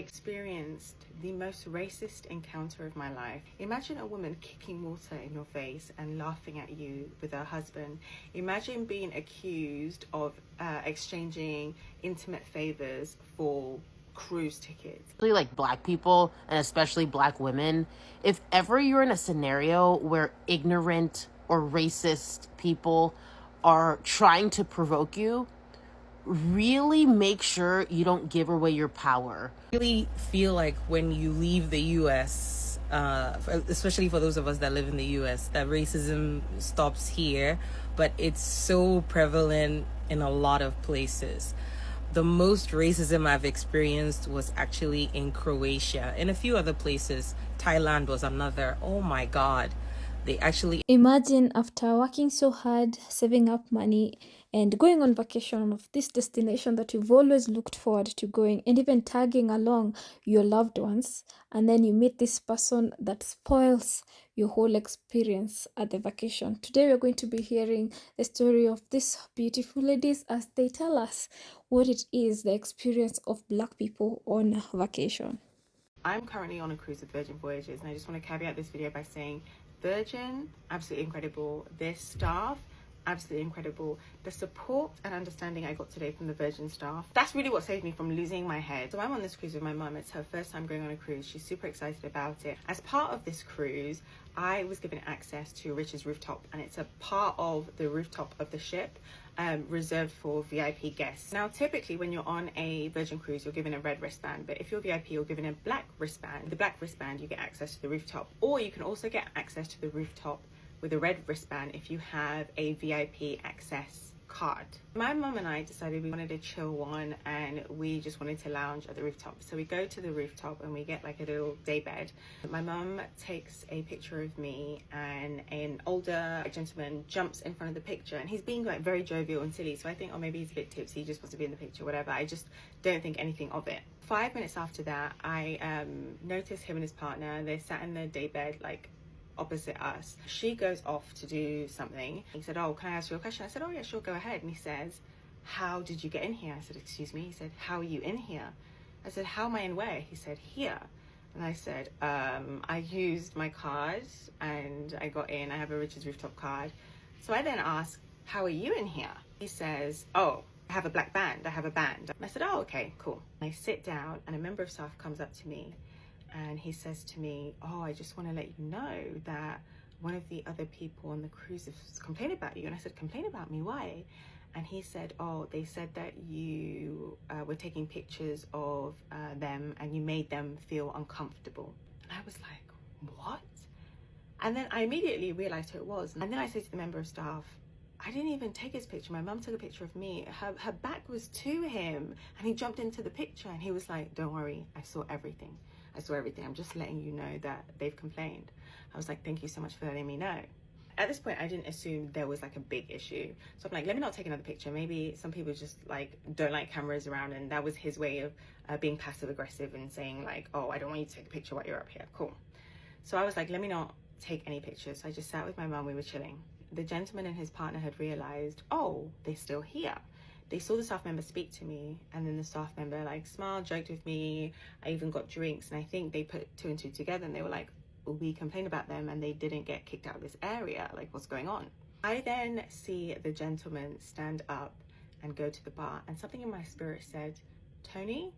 experienced the most racist encounter of my life. Imagine a woman kicking water in your face and laughing at you with her husband. Imagine being accused of exchanging intimate favors for cruise tickets. Like black people, and especially black women, if ever you're in a scenario where ignorant or racist people are trying to provoke you, really make sure you don't give away your power. I really feel like when you leave the US, especially for those of us that live in the US, that racism stops here, but it's so prevalent in a lot of places. The most racism I've experienced was actually in Croatia. In a few other places, Thailand was another. Oh my God. They actually... Imagine after working so hard, saving up money, and going on vacation of this destination that you've always looked forward to going, and even tagging along your loved ones, and then you meet this person that spoils your whole experience at the vacation. Today we're going to be hearing the story of these beautiful ladies as they tell us what it is, the experience of Black people on vacation. I'm currently on a cruise with Virgin Voyages, and I just want to caveat this video by saying Virgin, absolutely incredible. Their staff, absolutely incredible. The support and understanding I got today from the Virgin staff, that's really what saved me from losing my head. So I'm on this cruise with my mum. It's her first time going on a cruise. She's super excited about it. As part of this cruise, I was given access to Rich's rooftop, and it's a part of the rooftop of the ship reserved for VIP guests. Now, typically when you're on a Virgin cruise, you're given a red wristband, but if you're VIP, you're given a black wristband. The black wristband, you get access to the rooftop, or you can also get access to the rooftop with a red wristband if you have a VIP access card. My mum and I decided we wanted a chill one, and we just wanted to lounge at the rooftop. So we go to the rooftop and we get like a little day bed. My mum takes a picture of me, and an older gentleman jumps in front of the picture, and he's being like very jovial and silly. So I think, oh, maybe he's a bit tipsy, he just wants to be in the picture, whatever. I just don't think anything of it. 5 minutes after that, I notice him and his partner. They're sat in the day bed like opposite us. She goes off to do something. He said, oh, can I ask you a question? I said, oh yeah, sure, go ahead. And he says, how did you get in here? I said, excuse me. He said, how are you in here? I said, how am I in where? He said, here. And I said, I used my card and I got in. I have a Rich's rooftop card. So I then asked, how are you in here? He says, oh, I have a black band. I have a band. And I said, oh, okay, cool. And I sit down, and a member of staff comes up to me, and he says to me, oh, I just want to let you know that one of the other people on the cruise has complained about you. And I said, complain about me? Why? And he said, oh, they said that you were taking pictures of them and you made them feel uncomfortable. And I was like, what? And then I immediately realized who it was. And then I said to the member of staff, I didn't even take his picture. My mum took a picture of me. Her back was to him, and he jumped into the picture, and he was like, don't worry, I saw everything. I saw everything. I'm just letting you know that they've complained. I was like, thank you so much for letting me know. At this point, I didn't assume there was like a big issue. So I'm like, let me not take another picture. Maybe some people just like don't like cameras around, and that was his way of being passive aggressive and saying like, oh, I don't want you to take a picture while you're up here. Cool. So I was like, let me not take any pictures. So I just sat with my mum. We were chilling. The gentleman and his partner had realized, oh, they're still here. They saw the staff member speak to me, and then the staff member like smiled, joked with me. I even got drinks, and I think they put two and two together, and they were like, we complained about them and they didn't get kicked out of this area. Like, what's going on? I then see the gentleman stand up and go to the bar, and something in my spirit said, Tony,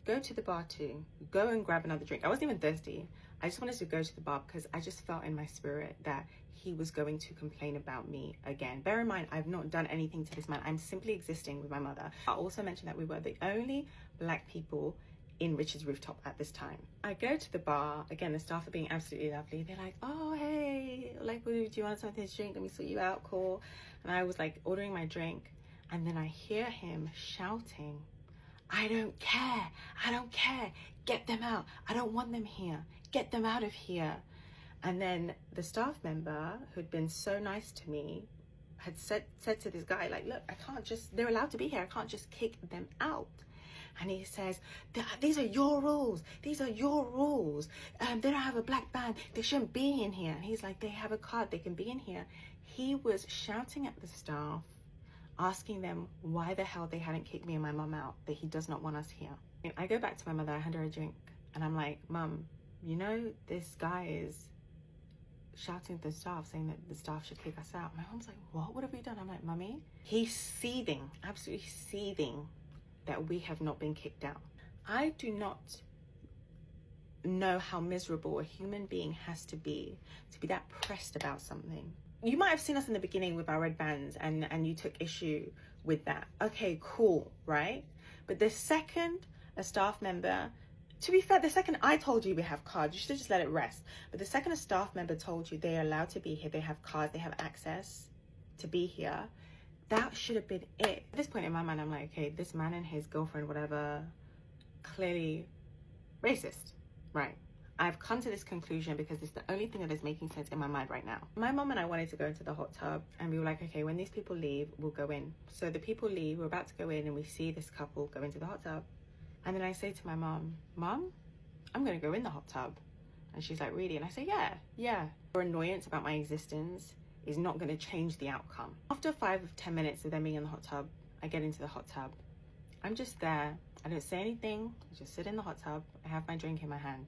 go to the bar too. Go and grab another drink. I wasn't even thirsty. I just wanted to go to the bar because I just felt in my spirit that he was going to complain about me again. Bear in mind, I've not done anything to this man. I'm simply existing with my mother. I also mentioned that we were the only black people in Rich's rooftop at this time. I go to the bar. Again, the staff are being absolutely lovely. They're like, oh, hey, like, do you want something to drink? Let me sort you out, cool. And I was like ordering my drink. And then I hear him shouting, I don't care. I don't care. Get them out. I don't want them here. Get them out of here. And then the staff member who'd been so nice to me had said to this guy, like, look, I can't just, they're allowed to be here. I can't just kick them out. And he says, these are your rules. These are your rules. They don't have a black band. They shouldn't be in here. And he's like, they have a card. They can be in here. He was shouting at the staff asking them why the hell they hadn't kicked me and my mum out, that he does not want us here. And I go back to my mother, I hand her a drink, and I'm like, Mum, you know this guy is shouting at the staff, saying that the staff should kick us out. My mom's like, what have we done? I'm like, Mummy, he's seething, absolutely seething that we have not been kicked out. I do not know how miserable a human being has to be that pressed about something. You might have seen us in the beginning with our red bands and you took issue with that. Okay, cool, right? But the second a staff member, to be fair, the second I told you we have cards, you should have just let it rest. But the second a staff member told you they're allowed to be here, they have cards, they have access to be here, that should have been it. At this point in my mind, I'm like, okay, this man and his girlfriend, whatever, clearly racist, right? I've come to this conclusion because it's the only thing that is making sense in my mind right now. My mom and I wanted to go into the hot tub and we were like, okay, when these people leave, we'll go in. So the people leave, we're about to go in and we see this couple go into the hot tub. And then I say to my mom, Mom, I'm gonna go in the hot tub. And she's like, really? And I say, yeah. Her annoyance about my existence is not gonna change the outcome. After 5 or 10 minutes of them being in the hot tub, I get into the hot tub. I'm just there. I don't say anything. I just sit in the hot tub. I have my drink in my hand.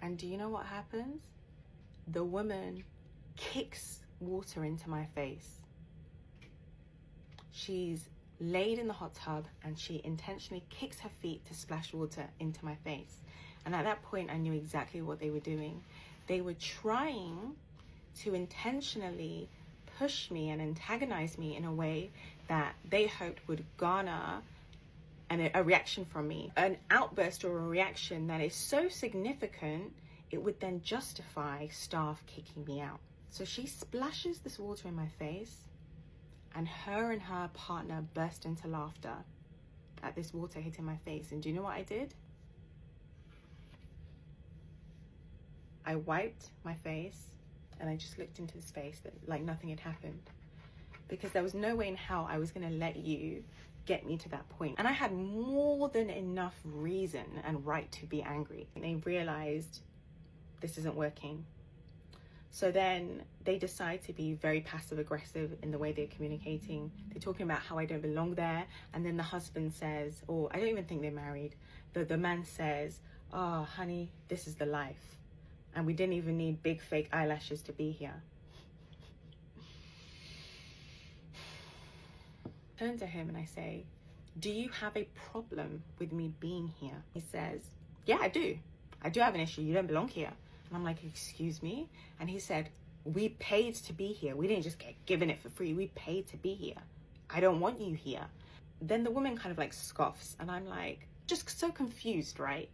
And do you know what happens? The woman kicks water into my face. She's laid in the hot tub and she intentionally kicks her feet to splash water into my face. And at that point, I knew exactly what they were doing. They were trying to intentionally push me and antagonize me in a way that they hoped would garner a reaction from me. An outburst or a reaction that is so significant, it would then justify staff kicking me out. So she splashes this water in my face, and her partner burst into laughter at this water hitting my face. And do you know what I did? I wiped my face and I just looked into his face like nothing had happened. Because there was no way in hell I was gonna let you get me to that point. And I had more than enough reason and right to be angry. And they realized this isn't working. So then they decide to be very passive aggressive in the way they're communicating. They're talking about how I don't belong there. And then the husband says, or I don't even think they're married. The man says, oh, honey, this is the life. And we didn't even need big fake eyelashes to be here. I turn to him and I say, do you have a problem with me being here? He says, yeah, I do. I do have an issue. You don't belong here. And I'm like, excuse me? And he said, we paid to be here. We didn't just get given it for free. We paid to be here. I don't want you here. Then the woman kind of like scoffs and I'm like, just so confused, right?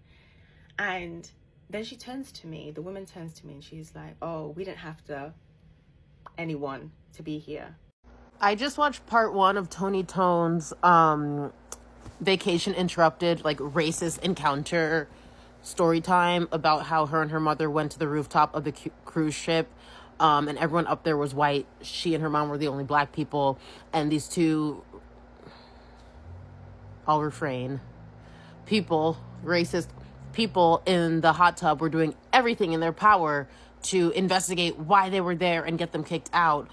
And then she turns to me, the woman turns to me and she's like, oh, we didn't have anyone to be here. I just watched part 1 of Tony Tone's Vacation Interrupted, like racist encounter story time about how her and her mother went to the rooftop of the cruise ship and everyone up there was white. She and her mom were the only black people, and these two, I'll refrain, people, racist people in the hot tub were doing everything in their power to investigate why they were there and get them kicked out.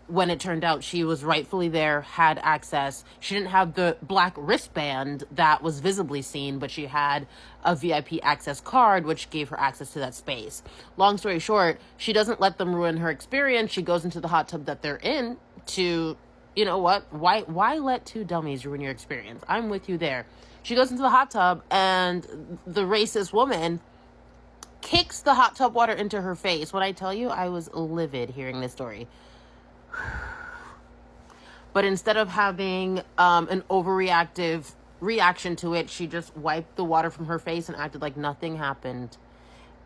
When it turned out she was rightfully there, had access. She didn't have the black wristband that was visibly seen, but she had a VIP access card, which gave her access to that space. Long story short, she doesn't let them ruin her experience. She goes into the hot tub that they're in to, you know what? Why let two dummies ruin your experience? I'm with you there. She goes into the hot tub and the racist woman kicks the hot tub water into her face. When I tell you, I was livid hearing this story. But instead of having an overreactive reaction to it, she just wiped the water from her face and acted like nothing happened.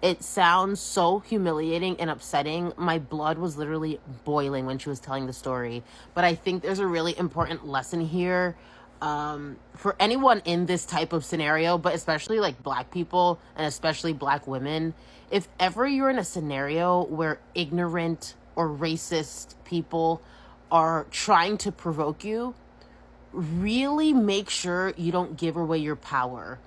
It sounds so humiliating and upsetting. My blood was literally boiling when she was telling the story. But I think there's a really important lesson here for anyone in this type of scenario, but especially like black people and especially black women. If ever you're in a scenario where ignorant or racist people are trying to provoke you, really make sure you don't give away your power.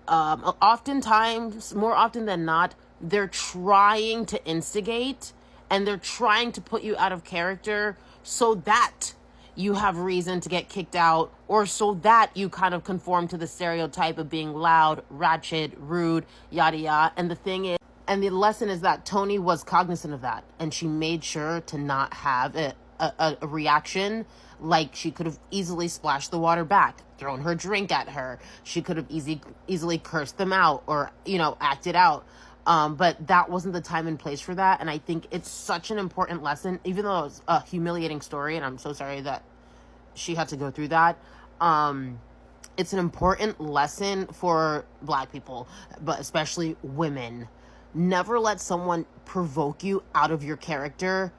Oftentimes, more often than not, they're trying to instigate and they're trying to put you out of character so that you have reason to get kicked out, or so that you kind of conform to the stereotype of being loud, ratchet, rude, yada yada. And the thing is, and the lesson is that Tony was cognizant of that, and she made sure to not have a reaction. Like, she could have easily splashed the water back, thrown her drink at her. She could have easily cursed them out, or, you know, acted out. But that wasn't the time and place for that. And I think it's such an important lesson, even though it was a humiliating story, and I'm so sorry that she had to go through that. It's an important lesson for Black people, but especially women. Never let someone provoke you out of your character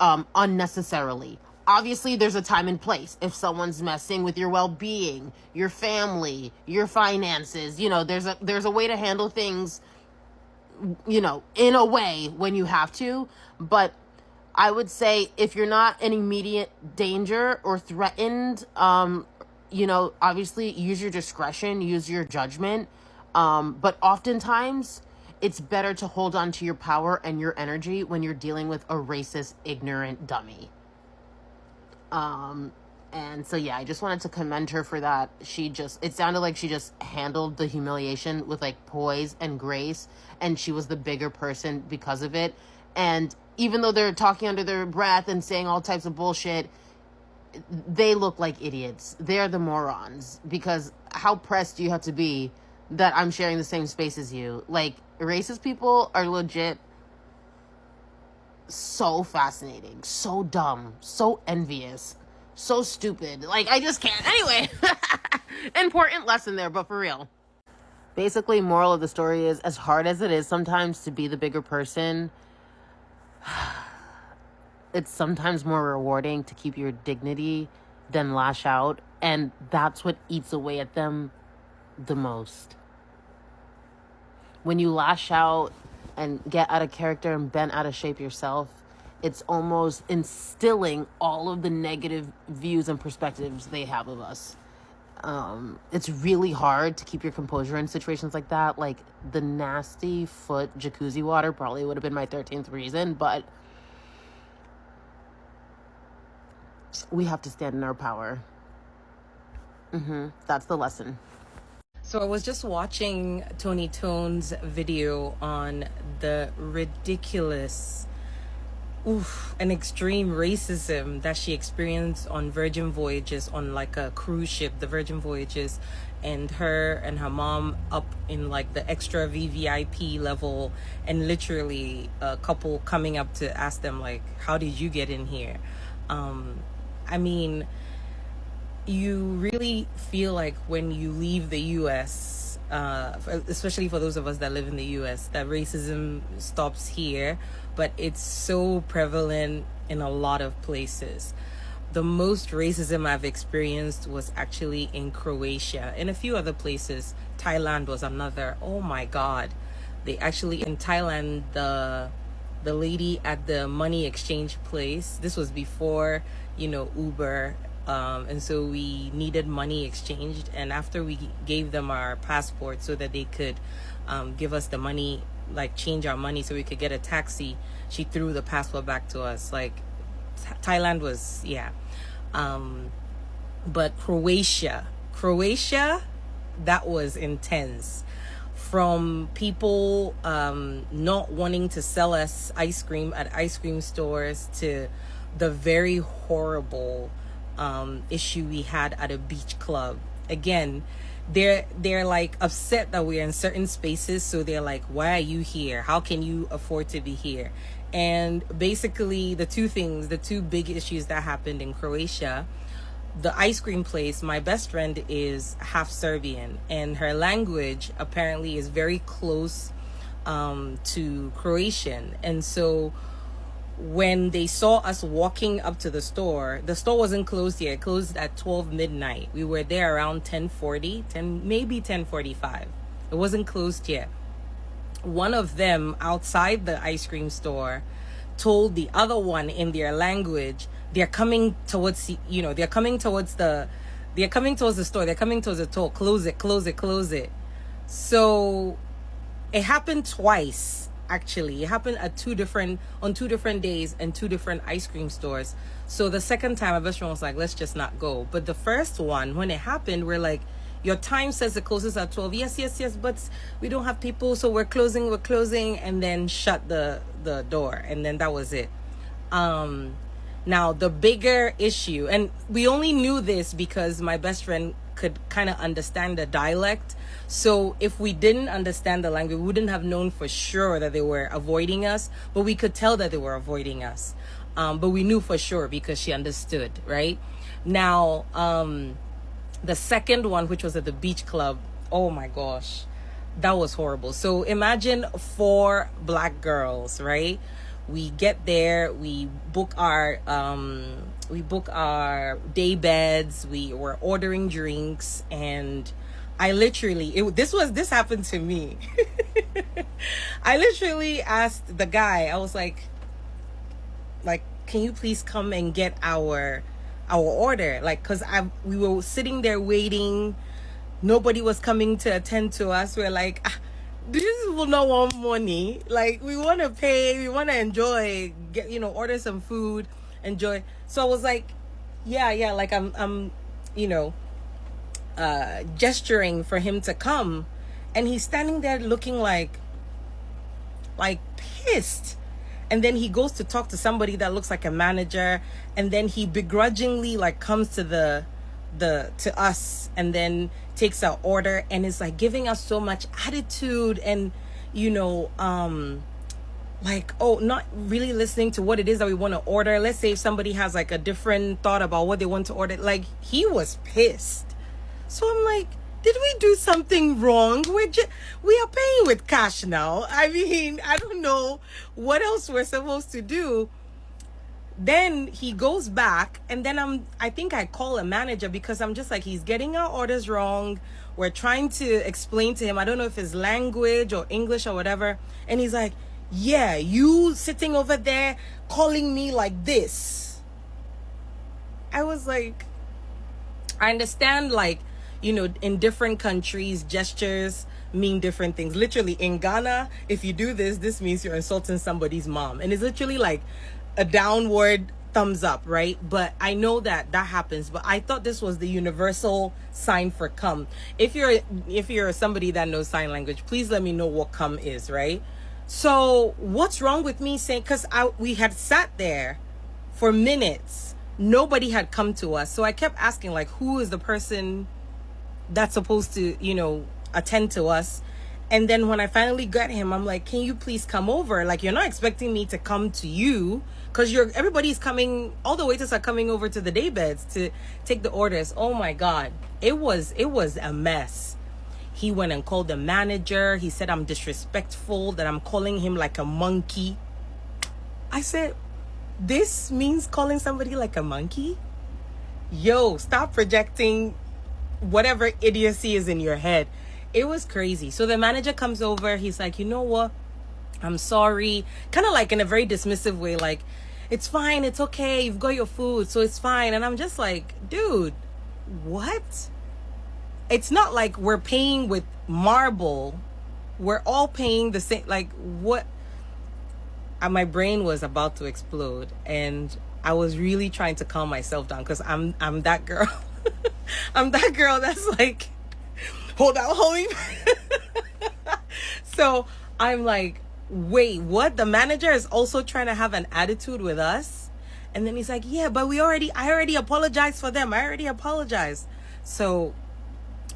unnecessarily. Obviously, there's a time and place. If someone's messing with your well-being, your family, your finances, you know, there's a way to handle things, you know, in a way when you have to. But I would say if you're not in immediate danger or threatened, you know, obviously use your discretion, use your judgment. But oftentimes it's better to hold on to your power and your energy when you're dealing with a racist, ignorant dummy. And so, yeah, I just wanted to commend her for that. It sounded like she just handled the humiliation with like poise and grace, and she was the bigger person because of it. And even though they're talking under their breath and saying all types of bullshit, they look like idiots. They're the morons, because how pressed do you have to be that I'm sharing the same space as you? Like, racist people are legit so fascinating, so dumb, so envious, so stupid. Like, I just can't. Anyway, important lesson there, but for real. Basically, moral of the story is, as hard as it is sometimes to be the bigger person, it's sometimes more rewarding to keep your dignity than lash out. And that's what eats away at them the most. When you lash out and get out of character and bent out of shape yourself, it's almost instilling all of the negative views and perspectives they have of us. It's really hard to keep your composure in situations like that. Like, the nasty foot jacuzzi water probably would have been my 13th reason, but we have to stand in our power. That's the lesson. So I was just watching Tony Tone's video on the ridiculous and extreme racism that she experienced on Virgin Voyages, on like a cruise ship, the Virgin Voyages, and her and her mom up in like the extra VVIP level, and literally a couple coming up to ask them like, how did you get in here? I mean, you really feel like when you leave the US, especially for those of us that live in the US, that racism stops here, but it's so prevalent in a lot of places. The most racism I've experienced was actually in Croatia. In a few other places, Thailand was another. Oh my God. They actually, in Thailand, the lady at the money exchange place, this was before, you know, Uber, and so we needed money exchanged, and after we gave them our passport so that they could give us the money, like change our money so we could get a taxi, she threw the passport back to us. Like, Thailand was, yeah. But Croatia, that was intense. From people not wanting to sell us ice cream at ice cream stores, to the very horrible issue we had at a beach club. Again, they're like upset that we're in certain spaces, so they're like, why are you here? How can you afford to be here? And basically the two big issues that happened in Croatia, the ice cream place, my best friend is half Serbian, and her language apparently is very close to Croatian. And so when they saw us walking up to the store wasn't closed yet. It closed at 12 midnight. We were there around 10:40, maybe 10:45. It wasn't closed yet. One of them outside the ice cream store told the other one in their language, they're coming towards the store. They're coming towards the door. Close it. So it happened twice. actually. It happened at on 2 different days and 2 different ice cream stores. So the second time, my best friend was like, let's just not go. But the first one, when it happened, we're like, your time says it closes at 12. Yes, but we don't have people, so we're closing, and then shut the door, and then that was it. Now the bigger issue, and we only knew this because my best friend could kind of understand the dialect. So if we didn't understand the language, we wouldn't have known for sure that they were avoiding us, but we could tell that they were avoiding us. But we knew for sure because she understood, right? Now, the second one, which was at the beach club, oh my gosh, that was horrible. So imagine 4 black girls, right? We get there, we book our day beds, we were ordering drinks, and I literally, this happened to me. I literally asked the guy, I was like, can you please come and get our order? Like, cause we were sitting there waiting, nobody was coming to attend to us. We're like, these people don't want money. Like, we want to pay, we want to enjoy, order some food, enjoy. So I was like, yeah, like I'm gesturing for him to come, and he's standing there looking like pissed. And then he goes to talk to somebody that looks like a manager, and then he begrudgingly like comes to to us and then takes our order and is like giving us so much attitude and like, oh, not really listening to what it is that we want to order. Let's say if somebody has like a different thought about what they want to order, like he was pissed. So I'm like, did we do something wrong? We are paying with cash now. I mean, I don't know what else we're supposed to do. Then he goes back, and then I think I call a manager because I'm just like, he's getting our orders wrong. We're trying to explain to him, I don't know if it's language or English or whatever. And he's like, yeah, you sitting over there calling me like this. I was like, I understand, like, in different countries, gestures mean different things. Literally, in Ghana, if you do this means you're insulting somebody's mom. And it's literally like a downward thumbs up, right? But I know that happens. But I thought this was the universal sign for come. If you're somebody that knows sign language, please let me know what come is, right? So what's wrong with me saying, because we had sat there for minutes, nobody had come to us. So I kept asking, like, who is the person that's supposed to, attend to us? And then when I finally got him, I'm like, can you please come over? Like, you're not expecting me to come to you because everybody's coming, all the waiters are coming over to the day beds to take the orders. Oh my God. It was a mess. He went and called the manager. He said I'm disrespectful, that I'm calling him like a monkey. I said, this means calling somebody like a monkey? Yo, stop projecting whatever idiocy is in your head. It was crazy. So the manager comes over. He's like, you know what? I'm sorry. Kind of like in a very dismissive way, like, it's fine. It's okay. You've got your food, so it's fine. And I'm just like, dude, what? It's not like we're paying with marble. We're all paying the same. Like, what? And my brain was about to explode. And I was really trying to calm myself down because I'm that girl. I'm that girl that's like, hold me. So I'm like, wait, what? The manager is also trying to have an attitude with us? And then he's like, yeah, but I already apologized for them. I already apologized. So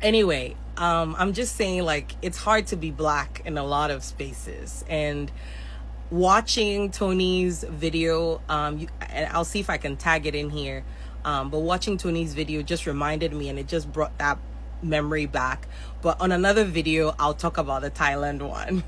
anyway, I'm just saying, like, it's hard to be black in a lot of spaces. And watching Tony's video, and I'll see if I can tag it in here. But watching Tony's video just reminded me, and it just brought that memory back. But on another video, I'll talk about the Thailand one.